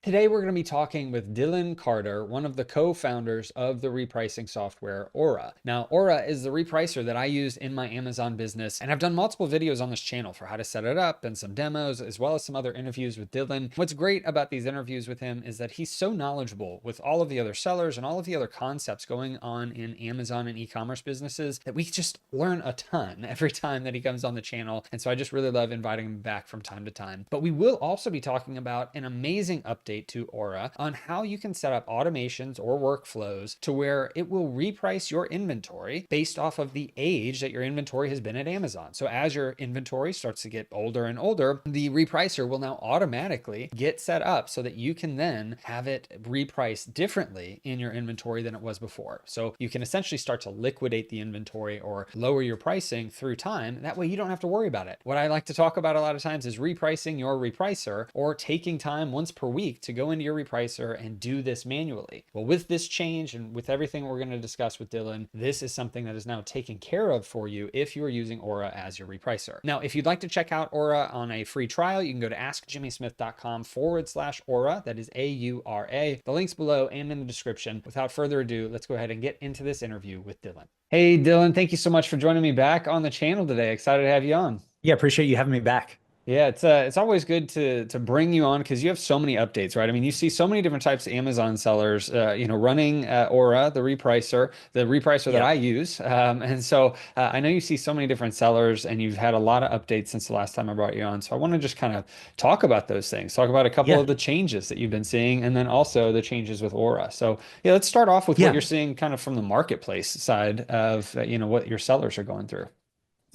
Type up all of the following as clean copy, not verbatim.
Today, we're going to be talking with Dillon Carter, one of the co-founders of the repricing software Aura. Now, Aura is the repricer that I use in my Amazon business, and I've done multiple videos on this channel for how to set it up and some demos, as well as some other interviews with Dillon. What's great about these interviews with him is that he's so knowledgeable with all of the other sellers and all of the other concepts going on in Amazon and e-commerce businesses that we just learn a ton every time that he comes on the channel. And so I just really love inviting him back from time to time. But we will also be talking about an amazing update to Aura on how you can set up automations or workflows to where it will reprice your inventory based off of the age that your inventory has been at Amazon. So as your inventory starts to get older and older, the repricer will now automatically get set up so that you can then have it reprice differently in your inventory than it was before. So you can essentially start to liquidate the inventory or lower your pricing through time. That way you don't have to worry about it. What I like to talk about a lot of times is repricing your repricer or taking time once per week to go into your repricer and do this manually. Well, with this change and with everything we're going to discuss with Dillon, this is something that is now taken care of for you if you're using Aura as your repricer. Now, if you'd like to check out Aura on a free trial, you can go to askjimmysmith.com/Aura. That is AURA. The link's below and in the description. Without further ado, let's go ahead and get into this interview with Dillon. Hey, Dillon, thank you so much for joining me back on the channel today. Excited to have you on. Yeah, appreciate you having me back. Yeah, it's always good to bring you on because you have so many updates, right? I mean, you see so many different types of Amazon sellers, running Aura, the repricer that Yeah. I use, and so I know you see so many different sellers, and you've had a lot of updates since the last time I brought you on. So I want to just kind of talk about those things, talk about a couple Yeah. of the changes that you've been seeing, and then also the changes with Aura. So yeah, let's start off with what Yeah. you're seeing kind of from the marketplace side of what your sellers are going through.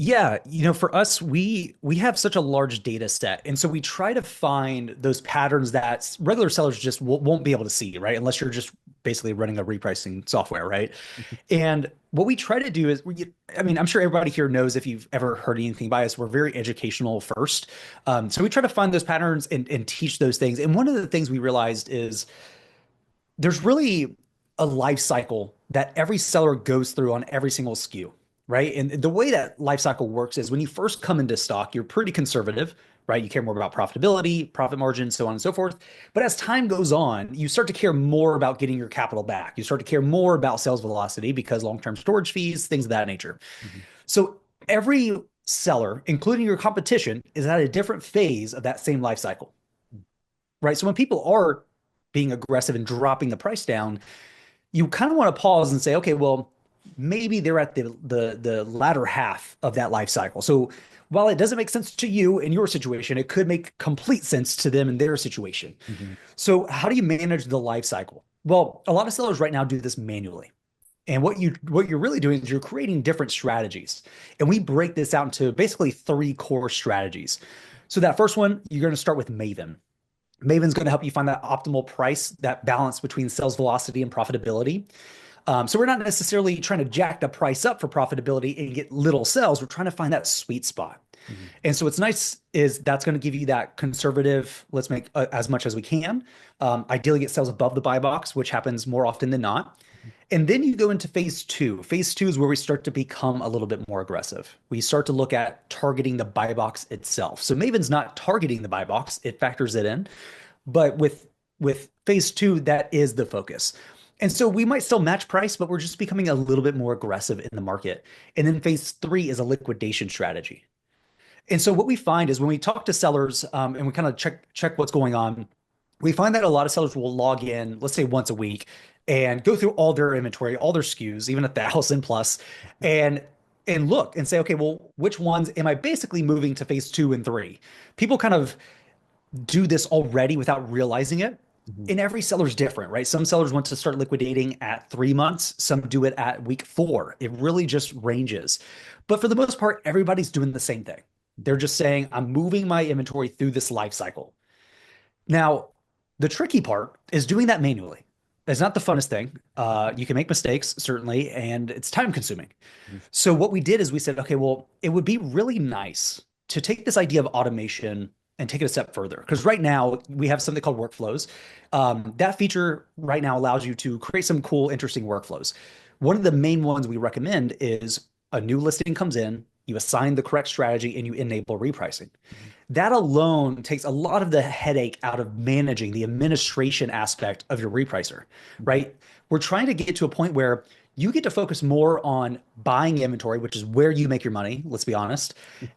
Yeah, for us, we have such a large data set, and so we try to find those patterns that regular sellers just won't be able to see, right? Unless you're just basically running a repricing software, right? And what we try to do is, I mean, I'm sure everybody here knows if you've ever heard anything by us, we're very educational first. So we try to find those patterns and teach those things. And one of the things we realized is there's really a life cycle that every seller goes through on every single SKU, right? And the way that life cycle works is when you first come into stock, you're pretty conservative, right? You care more about profitability, profit margin, so on and so forth. But as time goes on, you start to care more about getting your capital back. You start to care more about sales velocity because long-term storage fees, things of that nature. Mhm. So every seller, including your competition, is at a different phase of that same life cycle, right? So when people are being aggressive and dropping the price down, you kind of want to pause and say, okay, well, maybe they're at the latter half of that life cycle. So while it doesn't make sense to you in your situation, it could make complete sense to them in their situation. Mhm. So how do you manage the life cycle? Well, a lot of sellers right now do this manually. And what you're really doing is you're creating different strategies. And we break this out into basically three core strategies. So that first one, you're going to start with Maven. Maven's going to help you find that optimal price, that balance between sales velocity and profitability. So we're not necessarily trying to jack the price up for profitability and get little sales. We're trying to find that sweet spot. Mhm. And so what's nice is that's going to give you that conservative, let's make as much as we can. Ideally get sales above the buy box, which happens more often than not. And then you go into phase two. Phase two is where we start to become a little bit more aggressive. We start to look at targeting the buy box itself. So Maven's not targeting the buy box, it factors it in. But with phase two, that is the focus. And so we might still match price, but we're just becoming a little bit more aggressive in the market. And then phase three is a liquidation strategy. And so what we find is when we talk to sellers and we kind of check what's going on, we find that a lot of sellers will log in, let's say once a week, and go through all their inventory, all their SKUs, even 1,000 plus, and look and say, okay, well, which ones am I basically moving to phase two and three? People kind of do this already without realizing it. Mhm. And every seller's different, right? Some sellers want to start liquidating at 3 months, some do it at week 4. It really just ranges. But for the most part, everybody's doing the same thing. They're just saying, I'm moving my inventory through this life cycle. Now, the tricky part is doing that manually. It's not the funnest thing. You can make mistakes, certainly, and it's time consuming. Mhm. So, what we did is we said, okay, well, it would be really nice to take this idea of automation and take it a step further. Because right now, we have something called workflows. That feature right now allows you to create some cool, interesting workflows. One of the main ones we recommend is a new listing comes in, you assign the correct strategy, and you enable repricing. That alone takes a lot of the headache out of managing the administration aspect of your repricer, right? We're trying to get to a point where you get to focus more on buying inventory, which is where you make your money, let's be honest.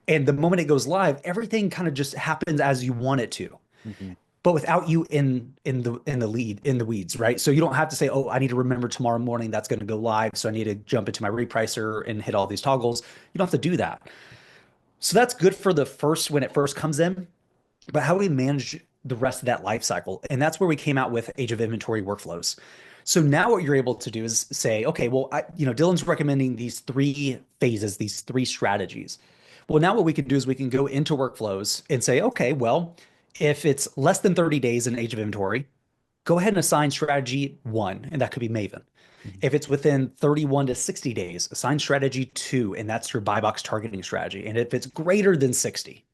And the moment it goes live, everything kind of just happens as you want it to, Mhm. but without you in the weeds, right? So you don't have to say, "Oh, I need to remember tomorrow morning that's going to go live, so I need to jump into my repricer and hit all these toggles." You don't have to do that. So that's good for the first when it first comes in, but how do we manage the rest of that life cycle? And that's where we came out with Age of Inventory workflows. So now what you're able to do is say, okay, well, Dillon's recommending these three phases, these three strategies. Well, now what we can do is we can go into workflows and say, okay, well, if it's less than 30 days in Age of Inventory, go ahead and assign strategy one, and that could be Maven. Mhm. If it's within 31 to 60 days, assign strategy two, and that's your buy box targeting strategy. And if it's greater than 60,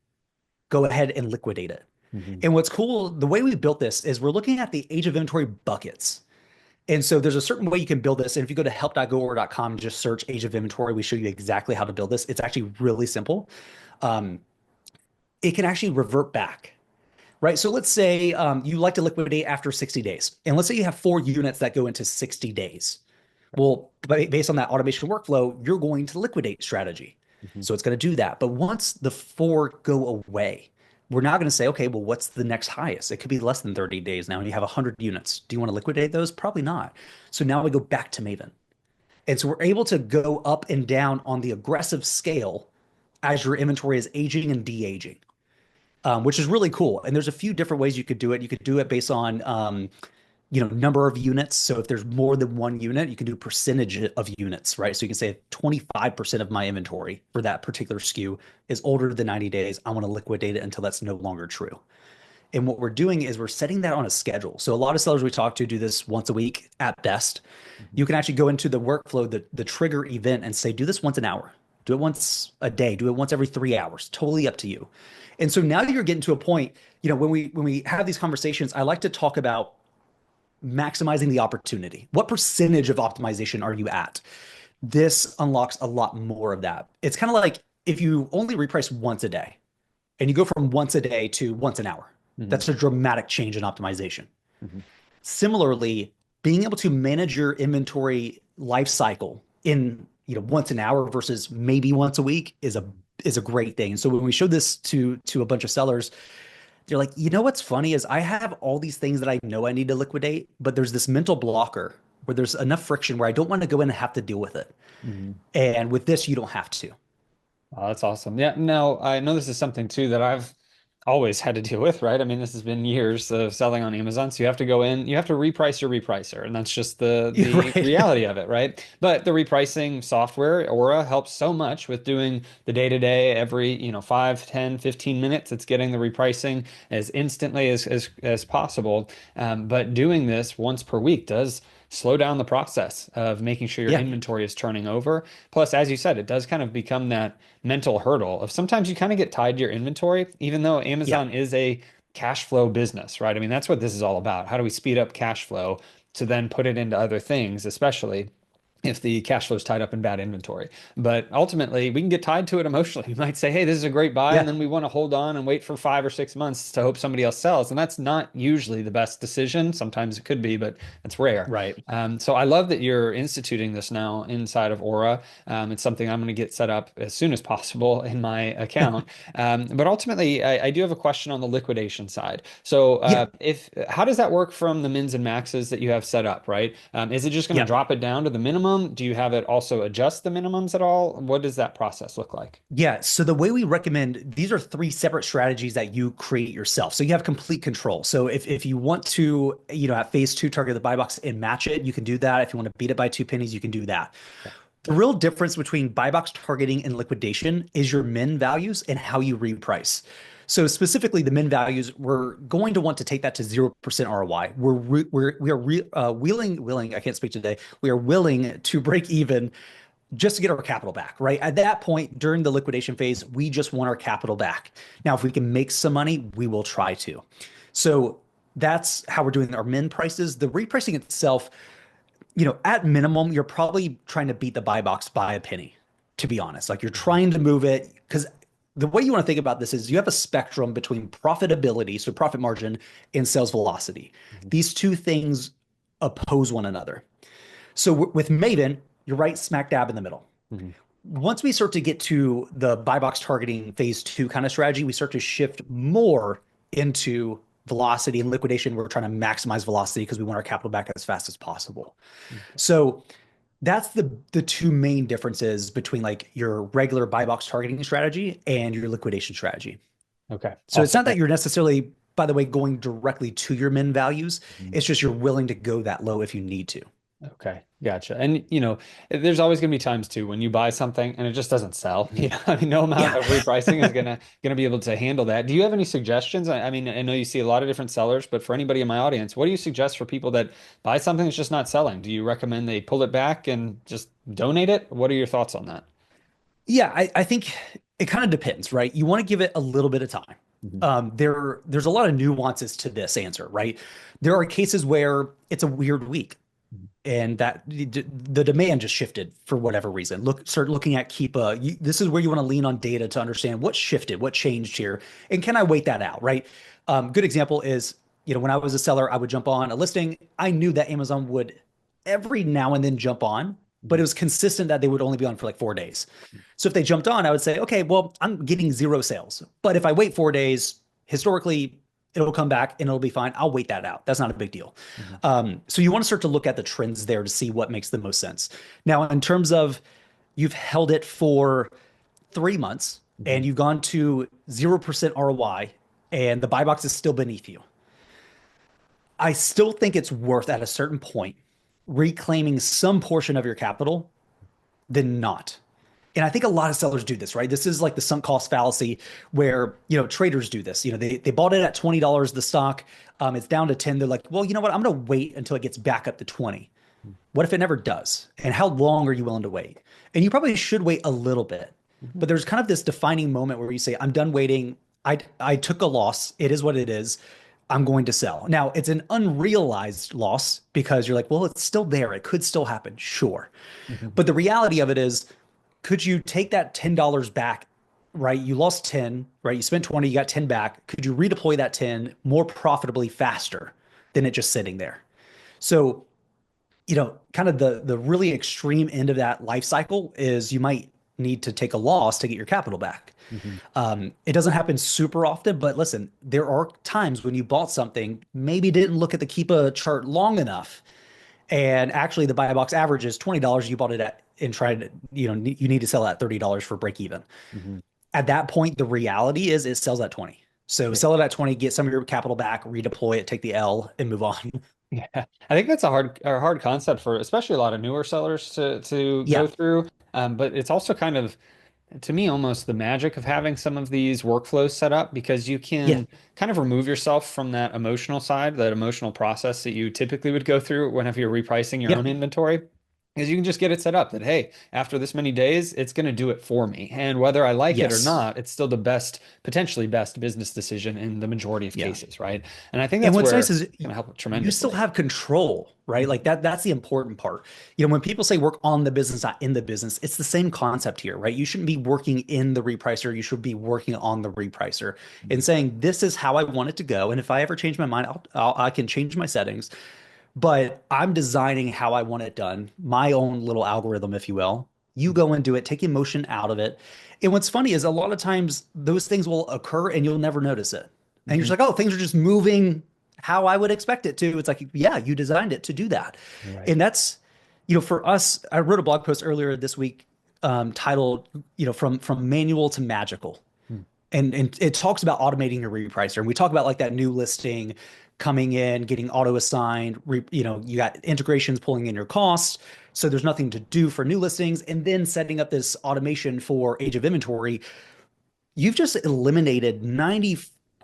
go ahead and liquidate it. Mhm. And what's cool, the way we built this is we're looking at the Age of Inventory buckets. And so there's a certain way you can build this. And if you go to help.goorder.com and just search Age of Inventory, we show you exactly how to build this. It's actually really simple. Um, it can actually revert back, right? So let's say you like to liquidate after 60 days. And let's say you have 4 units that go into 60 days. Well, based on that automation workflow, you're going to liquidate strategy. Mhm. So it's going to do that. But once the 4 go away, we're now going to say, okay, well, what's the next highest? It could be less than 30 days now, and you have 100 units. Do you want to liquidate those? Probably not. So now we go back to Maven. And so we're able to go up and down on the aggressive scale as your inventory is aging and de-aging, which is really cool. And there's a few different ways you could do it. You could do it based on number of units. So if there's more than 1 unit, you can do percentage of units, right? So you can say 25% of my inventory for that particular SKU is older than 90 days. I want to liquidate it until that's no longer true. And what we're doing is we're setting that on a schedule. So a lot of sellers we talk to do this once a week at best. Mhm. You can actually go into the workflow, the trigger event, and say, do this once an hour, do it once a day, do it once every 3 hours, totally up to you. And so now you're getting to a point, when we have these conversations, I like to talk about maximizing the opportunity. What percentage of optimization are you at? This unlocks a lot more of that. It's kind of like if you only reprice once a day and you go from once a day to once an hour, Mhm. that's a dramatic change in optimization. Mhm. Similarly, being able to manage your inventory life cycle in once an hour versus maybe once a week is a great thing. And so when we showed this to a bunch of sellers, they're like, what's funny is I have all these things that I know I need to liquidate, but there's this mental blocker where there's enough friction where I don't want to go in and have to deal with it. Mhm. And with this, you don't have to. Oh, that's awesome. Yeah, no, I know this is something too that I've always had to deal with, right? I mean, this has been years of selling on Amazon. So you have to go in, you have to reprice your repricer, and that's just You're the right. reality of it, right? But the repricing software, Aura, helps so much with doing the day-to-day every, 5, 10, 15 minutes. It's getting the repricing as instantly as possible. But doing this once per week does slow down the process of making sure your Yeah. inventory is turning over. Plus, as you said, it does kind of become that mental hurdle of sometimes you kind of get tied to your inventory, even though Yeah. Amazon is a cash flow business, right? I mean, that's what this is all about. How do we speed up cash flow to then put it into other things, especially if the cash flow is tied up in bad inventory. But ultimately, we can get tied to it emotionally. We might say, hey, this is a great buy. And Yeah. then we want to hold on and wait for 5 or 6 months to hope somebody else sells. And that's not usually the best decision. Sometimes it could be, but it's rare. Right. So I love that you're instituting this now inside of Aura. It's something I'm going to get set up as soon as possible in my account. But ultimately, I do have a question on the liquidation side. So Yeah. if how does that work from the mins and maxes that you have set up, right? Is it just going to Yeah. drop it down to the minimum? Do you have it also adjust the minimums at all? What does that process look like? Yeah. So the way we recommend these are three separate strategies that you create yourself. So you have complete control. So if you want to, at phase two, target the buy box and match it, you can do that. If you want to beat it by 2 pennies, you can do that. The real difference between buy box targeting and liquidation is your min values and how you reprice. So specifically, the min values, we're going to want to take that to 0% ROI. We are willing. I can't speak today. We are willing to break even just to get our capital back, right? At that point, during the liquidation phase, we just want our capital back. Now, if we can make some money, we will try to. So that's how we're doing our min prices. The repricing itself, at minimum, you're probably trying to beat the buy box by a penny, to be honest. Like you're trying to move it because the way you want to think about this is you have a spectrum between profitability, so profit margin, and sales velocity. Mhm. These two things oppose one another. So with Maven, you're right smack dab in the middle. Mhm. Once we start to get to the buy box targeting phase two kind of strategy, we start to shift more into velocity and liquidation. We're trying to maximize velocity because we want our capital back as fast as possible. Okay. So that's the two main differences between like your regular buy box targeting strategy and your liquidation strategy. Okay. So it's Awesome. not that you're necessarily, by the way, going directly to your min values. Mhm. It's just you're willing to go that low if you need to. Okay, gotcha. And there's always going to be times too when you buy something and it just doesn't sell. I mean, no amount Yeah. of repricing is gonna be able to handle that. Do you have any suggestions? I mean, I know you see a lot of different sellers, but for anybody in my audience, what do you suggest for people that buy something that's just not selling? Do you recommend they pull it back and just donate it? What are your thoughts on that? Yeah, I think it kind of depends, right? You want to give it a little bit of time. Mhm. There's a lot of nuances to this answer, right? There are cases where it's a weird week and that the demand just shifted for whatever reason. Start looking at Keepa. This is where you want to lean on data to understand what shifted, what changed here, and can I wait that out, right? Good example is, when I was a seller, I would jump on a listing. I knew that Amazon would every now and then jump on, but it Mhm. was consistent that they would only be on for like 4 days. So if they jumped on, I would say, okay, well, I'm getting zero sales. But if I wait 4 days, historically, it'll come back and it'll be fine. I'll wait that out. That's not a big deal. Mhm. So you want to start to look at the trends there to see what makes the most sense. Now, in terms of you've held it for 3 months and Mhm. you've gone to 0% ROI and the buy box is still beneath you, I still think it's worth at a certain point reclaiming some portion of your capital than not. And I think a lot of sellers do this, right? This is like the sunk cost fallacy where, traders do this. They bought it at $20 the stock. It's down to 10. They're like, well, you know what? I'm going to wait until it gets back up to 20. What if it never does? And how long are you willing to wait? And you probably should wait a little bit. Mhm. But there's kind of this defining moment where you say, I'm done waiting. I took a loss. It is what it is. I'm going to sell. Now, it's an unrealized loss because you're like, well, it's still there. It could still happen. Sure. Mhm. But the reality of it is, could you take that $10 back, right? You lost 10, right? You spent 20, you got 10 back. Could you redeploy that 10 more profitably faster than it just sitting there? So, kind of the really extreme end of that life cycle is you might need to take a loss to get your capital back. Mhm. It doesn't happen super often, but listen, there are times when you bought something, maybe didn't look at the Keepa chart long enough, and actually the buy box average is $20. You bought it at and tried, you need to sell at $30 for break even. Mhm. At that point, the reality is it sells at 20. So Yeah. sell it at 20, get some of your capital back, redeploy it, take the L, and move on. Yeah, I think that's a hard concept for especially a lot of newer sellers to go Yeah. through. But it's also kind of, to me, almost the magic of having some of these workflows set up because you Yeah. can kind of remove yourself from that emotional side, that emotional process that you typically would go through whenever you're repricing your Yeah. own inventory. Because you can just get it set up that, hey, after this many days, it's going to do it for me. And whether I like it or Yes. not, it's still the best, potentially best business decision in the majority of Yeah. cases, right? And I think And that's what's where nice it's is going to help you still tremendously. have control, right? Like that's the important part. When people say work on the business, not in the business, it's the same concept here, right? You shouldn't be working in the repricer. You should be working on the repricer and saying, this is how I want it to go. And if I ever change my mind, I can change my settings, but I'm designing how I want it done, my own little algorithm, if you will. You go and do it, take emotion out of it. And what's funny is a lot of times those things will occur and you'll never notice it. And you're just Mhm. like, oh, things are just moving how I would expect it to. It's like, yeah, you designed it to do that. Right. And that's, for us, I wrote a blog post earlier this week titled, from manual to magical, Hmm. and it talks about automating your repricer. And we talk about like that new listing coming in, getting auto assigned, you got integrations pulling in your costs. So there's nothing to do for new listings. And then setting up this automation for age of inventory. You've just eliminated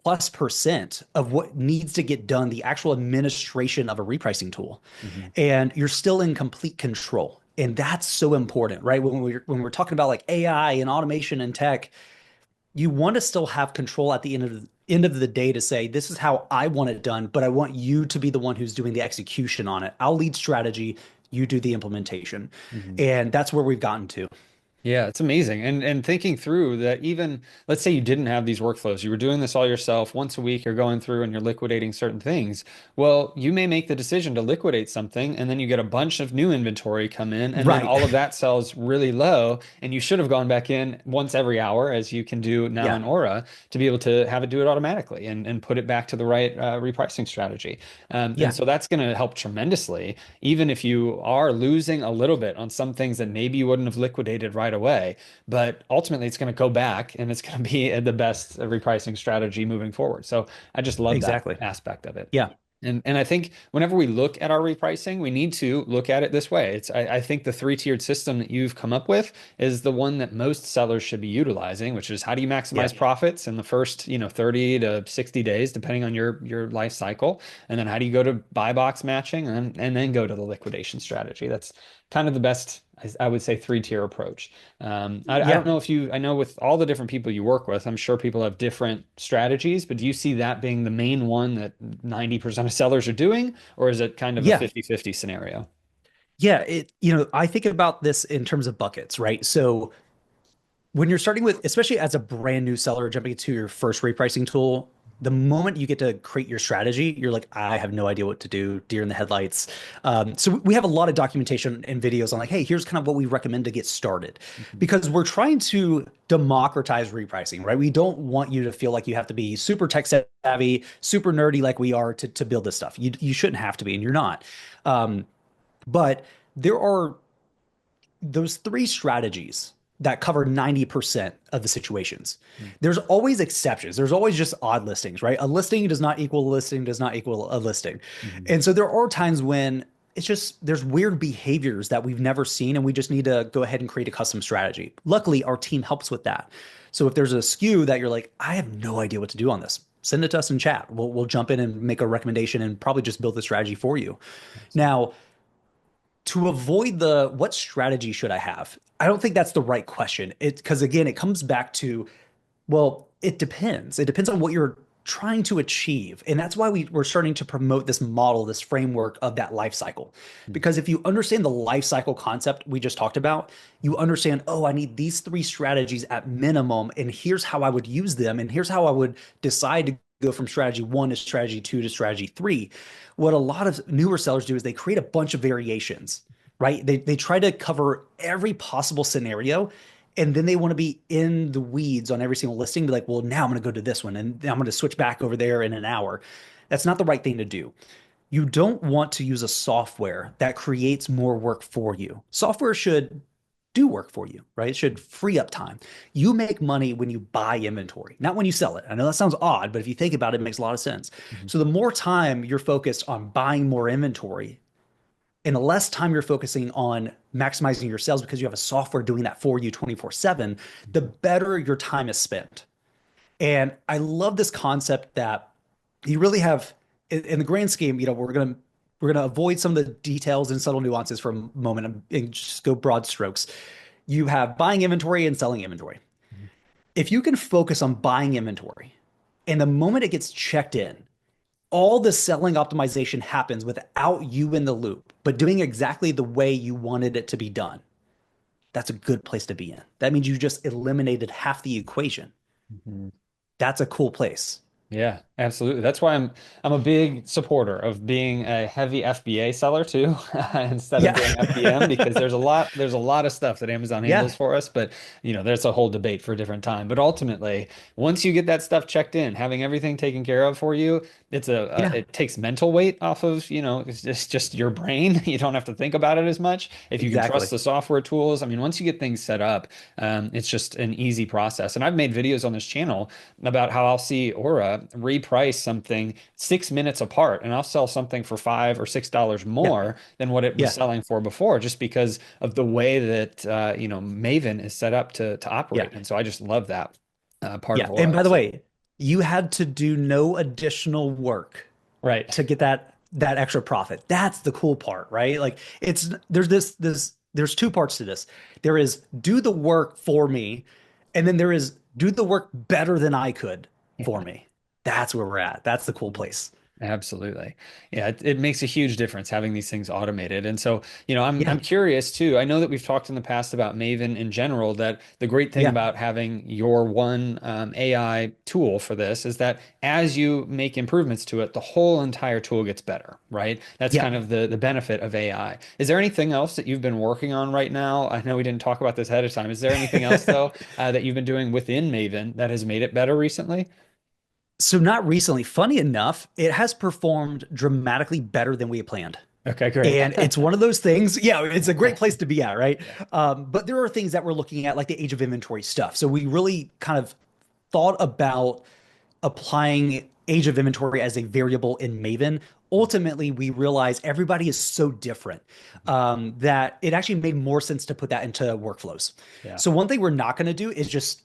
90+% of what needs to get done, the actual administration of a repricing tool. Mhm. And you're still in complete control. And that's so important, right? When we're talking about like AI and automation and tech, you want to still have control at the end of the day to say, this is how I want it done, but I want you to be the one who's doing the execution on it. I'll lead strategy, you do the implementation. Mhm. And that's where we've gotten to. Yeah, it's amazing. And thinking through that, even let's say you didn't have these workflows, you were doing this all yourself. Once a week, you're going through and you're liquidating certain things. Well, you may make the decision to liquidate something, and then you get a bunch of new inventory come in, and then Right. all of that sells really low. And you should have gone back in once every hour, as you can do now in Yeah. Aura, to be able to have it do it automatically and put it back to the right repricing strategy. And Yeah. so that's going to help tremendously, even if you are losing a little bit on some things that maybe you wouldn't have liquidated right away. But ultimately, it's going to go back and it's going to be the best repricing strategy moving forward. So I just love that Exactly. aspect of it. Yeah. And I think whenever we look at our repricing, we need to look at it this way. I think the three-tiered system that you've come up with is the one that most sellers should be utilizing, which is how do you Yeah. maximize profits in the first, 30 to 60 days, depending on your life cycle. And then how do you go to buy box matching and then go to the liquidation strategy. That's kind of the best, I would say, three-tier approach. I don't Yeah. know if I know with all the different people you work with, I'm sure people have different strategies, but do you see that being the main one that 90% of sellers are doing, or is it kind of a Yeah. 50-50 scenario? Yeah. I think about this in terms of buckets, right? So when you're starting with, especially as a brand new seller jumping into your first repricing tool, the moment you get to create your strategy, you're like, I have no idea what to do, deer in the headlights. So we have a lot of documentation and videos on like, hey, here's kind of what we recommend to get started, Mhm. because we're trying to democratize repricing, right? We don't want you to feel like you have to be super tech savvy, super nerdy like we are to build this stuff. You shouldn't have to be, and you're not. Um, but there are those three strategies that cover 90% of the situations. There's always exceptions. There's always just odd listings, right? A listing does not equal a listing, does not equal a listing. Mhm. And so there are times when it's just there's weird behaviors that we've never seen, and we just need to go ahead and create a custom strategy. Luckily, our team helps with that. So if there's a SKU that you're like, I have no idea what to do on this, send it to us in chat. We'll jump in and make a recommendation and probably just build the strategy for you. Now, to avoid the what strategy should I have? I don't think that's the right question. It because again, it comes back to, well, it depends. It depends on what you're trying to achieve. And that's why we're starting to promote this model, this framework of that life cycle. Because if you understand the life cycle concept we just talked about, you understand, oh, I need these three strategies at minimum, and here's how I would use them, and here's how I would decide to go from strategy one to strategy two to strategy three. What a lot of newer sellers do is they create a bunch of variations, right? They try to cover every possible scenario, and then they want to be in the weeds on every single listing, be like, well, now I'm going to go to this one and I'm going to switch back over there in an hour. That's not the right thing to do. You don't want to use a software that creates more work for you. Software should do work for you, right? It should free up time. You make money when you buy inventory, not when you sell it. I know that sounds odd, but if you think about it, it makes a lot of sense. Mhm. So the more time you're focused on buying more inventory, and the less time you're focusing on maximizing your sales because you have a software doing that for you 24/7, the better your time is spent. And I love this concept that you really have in the grand scheme, we're gonna avoid some of the details and subtle nuances for a moment and just go broad strokes. You have buying inventory and selling inventory. Mhm. If you can focus on buying inventory, and the moment it gets checked in, all the selling optimization happens without you in the loop, but doing exactly the way you wanted it to be done. That's a good place to be in. That means you just eliminated half the equation. Mhm. That's a cool place. Yeah, absolutely. That's why I'm a big supporter of being a heavy FBA seller too, instead of Yeah. doing FBM, because there's a lot of stuff that Amazon handles Yeah. for us, but there's a whole debate for a different time. But ultimately, once you get that stuff checked in, having everything taken care of for you, Yeah. it takes mental weight off of, it's just your brain. You don't have to think about it as much. If you can trust Exactly. the software tools, I mean, once you get things set up, it's just an easy process. And I've made videos on this channel about how I'll see Aura reprice something 6 minutes apart, and I'll sell something for $5 or $6 Yeah. more than what it was Yeah. selling for before, just because of the way that Maven is set up to Yeah. operate. And so I just love that part of Yeah. And Aura. by the So way, you had to do no additional work right. to get that extra profit. That's the cool part, right? Like it's there's two parts to this. There is do the work for me, and then there is do the work better than I could for me. That's where we're at. That's the cool place. Absolutely. Yeah, it makes a huge difference having these things automated. And so, I'm Yeah. curious too. I know that we've talked in the past about Maven in general, that the great thing Yeah. about having your one AI tool for this is that as you make improvements to it, the whole entire tool gets better, right? That's Yeah. kind of the benefit of AI. Is there anything else that you've been working on right now? I know we didn't talk about this ahead of time. Is there anything else though that you've been doing within Maven that has made it better recently? So not recently. Funny enough, it has performed dramatically better than we had planned. Okay, great. And it's one of those things, yeah, it's a great place to be at, right? Yeah. But there are things that we're looking at, like the age of inventory stuff. So we really kind of thought about applying age of inventory as a variable in Maven. Ultimately, we realized everybody is so different that it actually made more sense to put that into workflows. Yeah. So one thing we're not going to do is just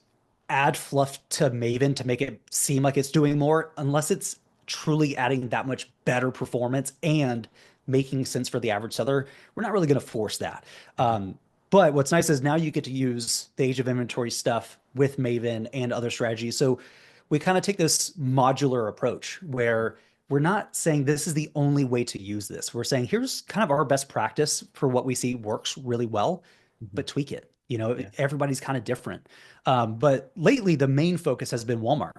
add fluff to Maven to make it seem like it's doing more, unless it's truly adding that much better performance and making sense for the average seller. We're not really going to force that. But what's nice is now you get to use the age of inventory stuff with Maven and other strategies. So we kind of take this modular approach where we're not saying this is the only way to use this. We're saying here's kind of our best practice for what we see works really well, Mhm. but tweak it. You know, Yeah. everybody's kind of different. But lately, the main focus has been Walmart,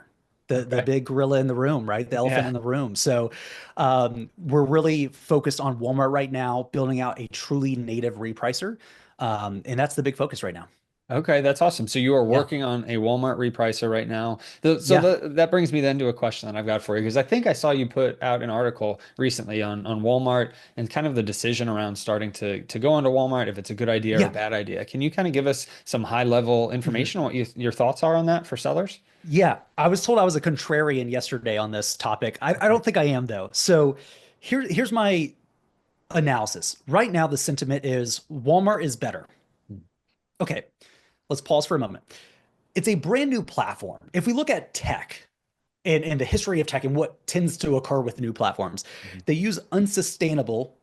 the Okay. big gorilla in the room, right? The elephant Yeah. in the room. So we're really focused on Walmart right now, building out a truly native repricer. And that's the big focus right now. Okay, that's awesome. So you are Yeah. working on a Walmart repricer right now. Yeah. That brings me then to a question that I've got for you, because I think I saw you put out an article recently on Walmart and kind of the decision around starting to go onto Walmart, if it's a good idea or a Yeah. bad idea. Can you kind of give us some high level Mhm. information on what your thoughts are on that for sellers? Yeah, I was told I was a contrarian yesterday on this topic. I Okay. don't think I am though. So here's my analysis. Right now, the sentiment is Walmart is better. Okay, let's pause for a moment. It's a brand new platform. If we look at tech and the history of tech and what tends to occur with new platforms, Mhm. they use unsustainable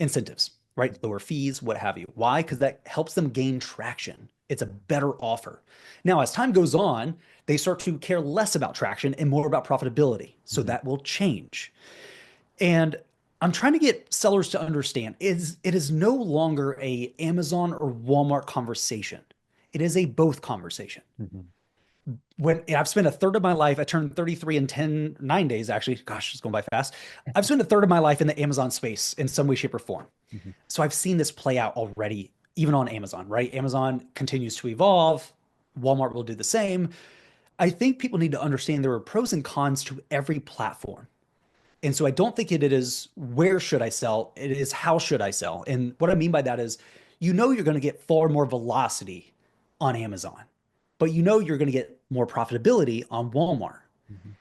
incentives, right? Lower fees, what have you. Why? Because that helps them gain traction. It's a better offer. Now, as time goes on, they start to care less about traction and more about profitability. So Mhm. that will change. And I'm trying to get sellers to understand is it is no longer a Amazon or Walmart conversation. It is a both conversation. Mhm. When I've spent a third of my life, I turned 33 in 9 days, actually. Gosh, it's going by fast. I've spent a third of my life in the Amazon space in some way, shape, or form. Mhm. So I've seen this play out already, even on Amazon, right? Amazon continues to evolve. Walmart will do the same. I think people need to understand there are pros and cons to every platform. And so I don't think it is where should I sell, it is how should I sell. And what I mean by that is, you're going to get far more velocity on Amazon, but you're going to get more profitability on Walmart. Mhm.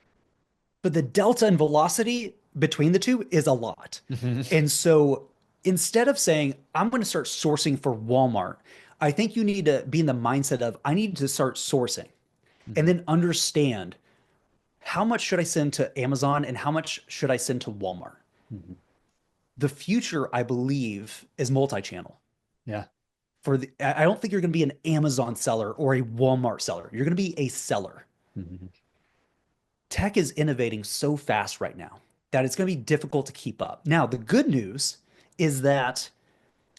But the delta in velocity between the two is a lot. Mhm. And so instead of saying, I'm going to start sourcing for Walmart, I think you need to be in the mindset of, I need to start sourcing and Mhm. then understand how much should I send to Amazon and how much should I send to Walmart. Mhm. The future, I believe, is multi-channel. Yeah. I don't think you're going to be an Amazon seller or a Walmart seller. You're going to be a seller. Mhm. Tech is innovating so fast right now that it's going to be difficult to keep up. Now, the good news is that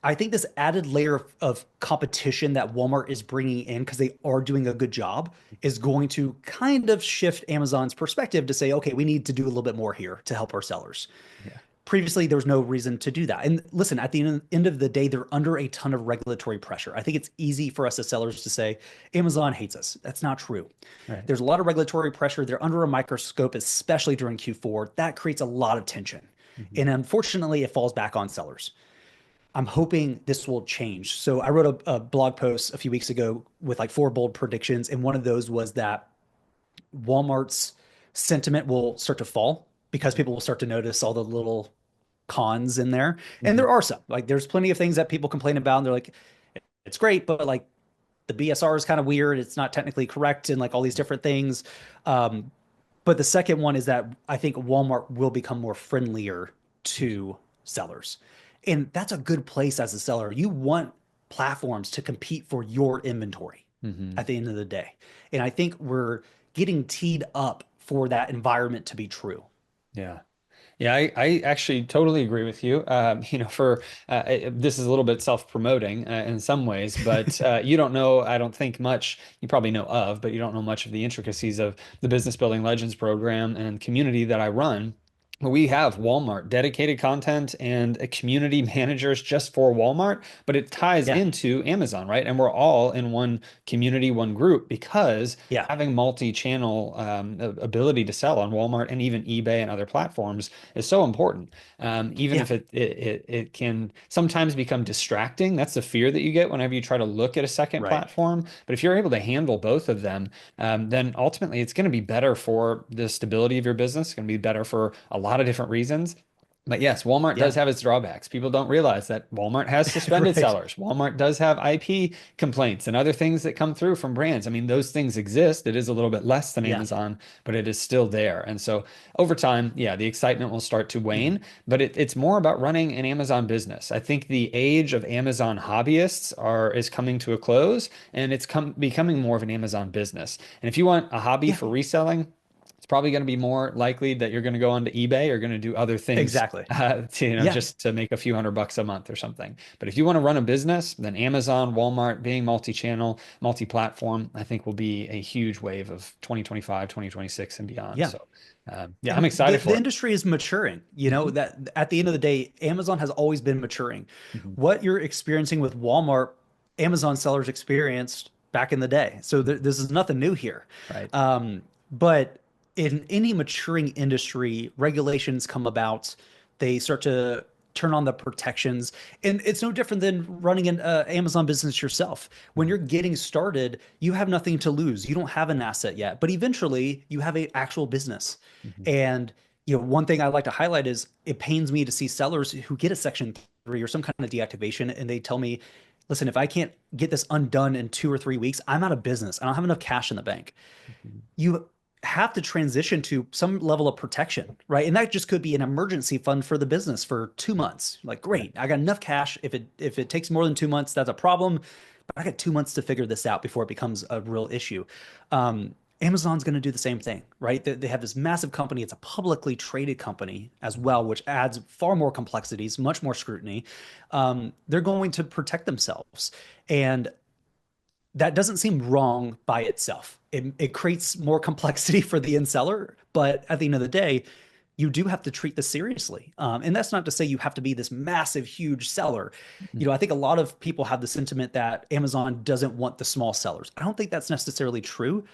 I think this added layer of competition that Walmart is bringing in because they are doing a good job is going to kind of shift Amazon's perspective to say, okay, we need to do a little bit more here to help our sellers. Yeah. Previously, there was no reason to do that. And listen, at the end of the day, they're under a ton of regulatory pressure. I think it's easy for us as sellers to say, Amazon hates us. That's not true. Right. There's a lot of regulatory pressure. They're under a microscope, especially during Q4. That creates a lot of tension. Mhm. And unfortunately, it falls back on sellers. I'm hoping this will change. So I wrote a blog post a few weeks ago with like 4 bold predictions. And one of those was that Walmart's sentiment will start to fall because people will start to notice all the little cons in there. And Mhm. there are some. Like there's plenty of things that people complain about and they're like, it's great, but like the BSR is kind of weird. It's not technically correct and like all these different things. Um, but the second one is that I think Walmart will become more friendlier to sellers. And that's a good place as a seller. You want platforms to compete for your inventory Mhm. at the end of the day. And I think we're getting teed up for that environment to be true. Yeah. Yeah, I actually totally agree with you. For this is a little bit self-promoting in some ways, but you don't know, I don't think much, you probably know of, but you don't know much of the intricacies of the Business Building Legends program and community that I run. We have Walmart dedicated content and a community managers just for Walmart, but it ties Yeah. into Amazon, right? And we're all in one community, one group, because Yeah. having multi-channel ability to sell on Walmart and even eBay and other platforms is so important. Even Yeah. if it can sometimes become distracting. That's the fear that you get whenever you try to look at a second Right. platform. But if you're able to handle both of them, then ultimately it's going to be better for the stability of your business. It's going to be better for a lot of different reasons. But yes, Walmart does Yeah. have its drawbacks. People don't realize that Walmart has suspended Right. sellers. Walmart does have IP complaints and other things that come through from brands. I mean, those things exist. It is a little bit less than Yeah. Amazon, but it is still there. And so over time, yeah, the excitement will start to Mhm. wane, but it's more about running an Amazon business. I think the age of Amazon hobbyists is coming to a close, and it's becoming more of an Amazon business. And if you want a hobby Yeah. for reselling, it's probably going to be more likely that you're going to go onto eBay or going to do other things, Exactly. Yeah. just to make a few $100 a month or something. But if you want to run a business, then Amazon, Walmart, being multi-channel, multi-platform, I think will be a huge wave of 2025, 2026 and beyond. Yeah. So, yeah, I'm And the excited for it. industry is maturing. Mhm. That at the end of the day, Amazon has always been maturing. Mhm. What you're experiencing with Walmart, Amazon sellers experienced back in the day. So this is nothing new here. Right. But in any maturing industry, regulations come about. They start to turn on the protections, and it's no different than running an Amazon business yourself. When Mhm. you're getting started, you have nothing to lose. You don't have an asset yet, but eventually you have an actual business. Mhm. And one thing I like to highlight is it pains me to see sellers who get a Section 3 or some kind of deactivation, and they tell me, listen, if I can't get this undone in 2 or 3 weeks, I'm out of business. I don't have enough cash in the bank. Mhm. You have to transition to some level of protection, right? And that just could be an emergency fund for the business for 2 months. Like, Yeah. great, I got enough cash. If it takes more than 2 months, that's a problem. But I got 2 months to figure this out before it becomes a real issue. Amazon's going to do the same thing, right? They have this massive company. It's a publicly traded company as well, which adds far more complexities, much more scrutiny. They're going to protect themselves. And that doesn't seem wrong by itself. It creates more complexity for the end seller, but at the end of the day, you do have to treat this seriously. And that's not to say you have to be this massive, huge seller. I think a lot of people have the sentiment that Amazon doesn't want the small sellers. I don't think that's necessarily true.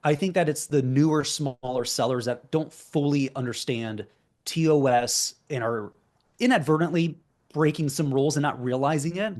I think that it's the newer, smaller sellers that don't fully understand TOS and are inadvertently breaking some rules and not realizing it.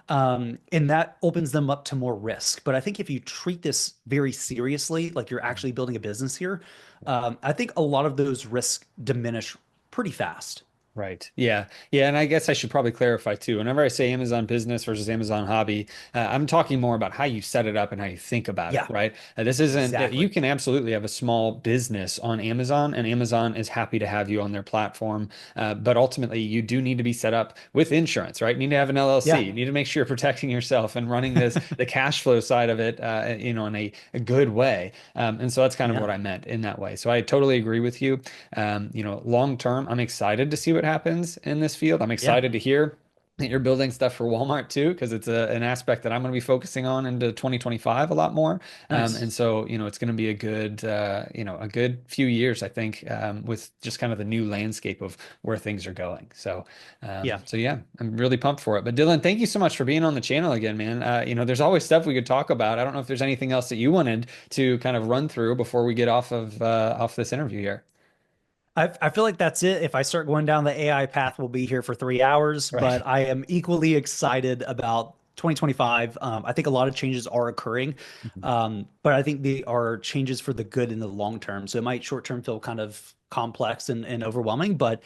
Mhm. And that opens them up to more risk. But I think if you treat this very seriously, like you're Mhm. actually building a business here, I think a lot of those risks diminish pretty fast. Right. Yeah. Yeah. And I guess I should probably clarify too. Whenever I say Amazon business versus Amazon hobby, I'm talking more about how you set it up and how you think about it, Yeah, right? This isn't, you exactly. can absolutely have a small business on Amazon, and Amazon is happy to have you on their platform. But ultimately, you do need to be set up with insurance, right? You need to have an LLC. Yeah. You need to make sure you're protecting yourself and running the cash flow side of it, in a good way. And so that's kind of Yeah. what I meant in that way. So I totally agree with you. Long term, I'm excited to see what happens in this field. I'm Yeah. excited to hear that you're building stuff for Walmart too, because it's an aspect that I'm going to be focusing on into 2025 a lot more. Nice. And so, it's going to be a good few years, I think, with just kind of the new landscape of where things are going. So, Yeah. yeah, I'm really pumped for it. But Dylan, thank you so much for being on the channel again, man. There's always stuff we could talk about. I don't know if there's anything else that you wanted to kind of run through before we get off this interview here. I feel like that's it. If I start going down the AI path, we'll be here for 3 hours, Right. but I am equally excited about 2025. I think a lot of changes are occurring, but I think they are changes for the good in the long term. So it might short term feel kind of complex and overwhelming, but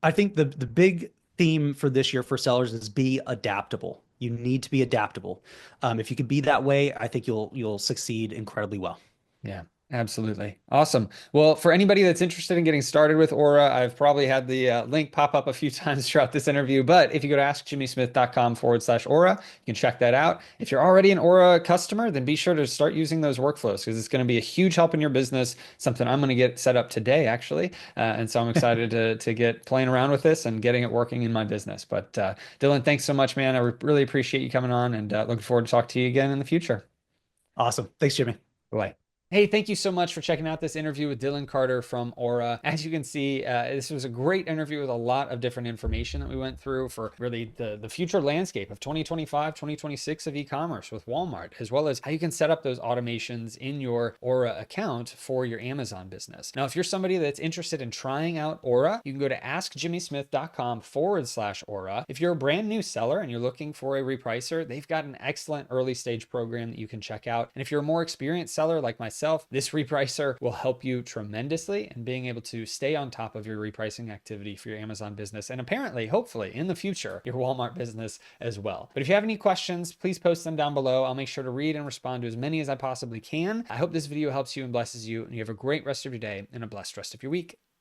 I think the big theme for this year for sellers is be adaptable. You need to be adaptable. If you can be that way, I think you'll succeed incredibly well. Yeah. Absolutely. Awesome. Well, for anybody that's interested in getting started with Aura, I've probably had the link pop up a few times throughout this interview, but if you go to askjimmysmith.com/Aura, you can check that out. If you're already an Aura customer, then be sure to start using those workflows because it's going to be a huge help in your business, something I'm going to get set up today, actually. And so I'm excited to get playing around with this and getting it working in my business. But Dillon, thanks so much, man. I really appreciate you coming on and looking forward to talk to you again in the future. Awesome. Thanks, Jimmy. Bye. Hey, thank you so much for checking out this interview with Dillon Carter from Aura. As you can see, this was a great interview with a lot of different information that we went through for really the future landscape of 2025, 2026 of e-commerce with Walmart, as well as how you can set up those automations in your Aura account for your Amazon business. Now, if you're somebody that's interested in trying out Aura, you can go to askjimmysmith.com/Aura. If you're a brand new seller and you're looking for a repricer, they've got an excellent early stage program that you can check out. And if you're a more experienced seller like myself, this repricer will help you tremendously in being able to stay on top of your repricing activity for your Amazon business and apparently, hopefully, in the future, your Walmart business as well. But if you have any questions, please post them down below. I'll make sure to read and respond to as many as I possibly can. I hope this video helps you and blesses you, and you have a great rest of your day and a blessed rest of your week.